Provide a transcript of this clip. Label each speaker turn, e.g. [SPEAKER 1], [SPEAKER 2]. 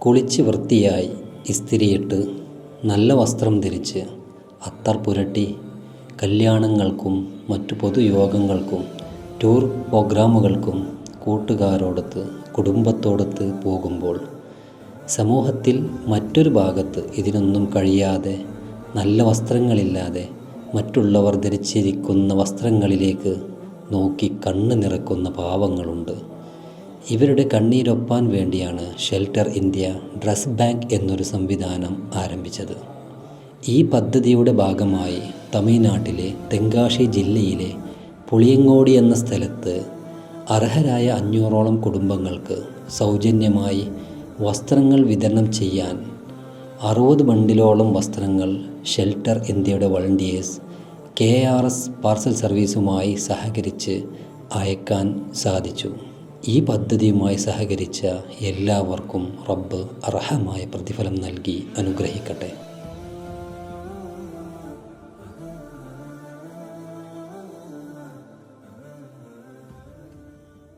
[SPEAKER 1] കുളിച്ച് വൃത്തിയായി ഇസ്തിരിയിട്ട് നല്ല വസ്ത്രം ധരിച്ച് അത്തർ പുരട്ടി കല്യാണങ്ങൾക്കും മറ്റു പൊതുയോഗങ്ങൾക്കും ടൂർ പ്രോഗ്രാമുകൾക്കും കൂട്ടുകാരോടൊത്ത് കുടുംബത്തോടൊത്ത് പോകുമ്പോൾ സമൂഹത്തിൽ മറ്റൊരു ഭാഗത്ത് ഇതിനൊന്നും കഴിയാതെ നല്ല വസ്ത്രങ്ങളില്ലാതെ മറ്റുള്ളവർ ധരിച്ചിരിക്കുന്ന വസ്ത്രങ്ങളിലേക്ക് നോക്കി കണ്ണ് നിറക്കുന്ന പാവങ്ങളുണ്ട്. ഇവരുടെ കണ്ണീരൊപ്പാൻ വേണ്ടിയാണ് ഷെൽട്ടർ ഇന്ത്യ ഡ്രസ് ബാങ്ക് എന്നൊരു സംവിധാനം ആരംഭിച്ചത്. ഈ പദ്ധതിയുടെ ഭാഗമായി തമിഴ്നാട്ടിലെ തെങ്കാശി ജില്ലയിലെ പുളിയങ്ങോടി എന്ന സ്ഥലത്ത് അർഹരായ 500ഓളം കുടുംബങ്ങൾക്ക് സൗജന്യമായി വസ്ത്രങ്ങൾ വിതരണം ചെയ്യാൻ 60 ബണ്ടിലോളം വസ്ത്രങ്ങൾ ഷെൽട്ടർ ഇന്ത്യയുടെ വളണ്ടിയേഴ്സ് KRS പാർസൽ സർവീസുമായി സഹകരിച്ച് അയക്കാൻ സാധിച്ചു. ഈ പദ്ധതിയുമായി സഹകരിച്ച എല്ലാവർക്കും റബ്ബ് അർഹമായ പ്രതിഫലം നൽകി അനുഗ്രഹിക്കും.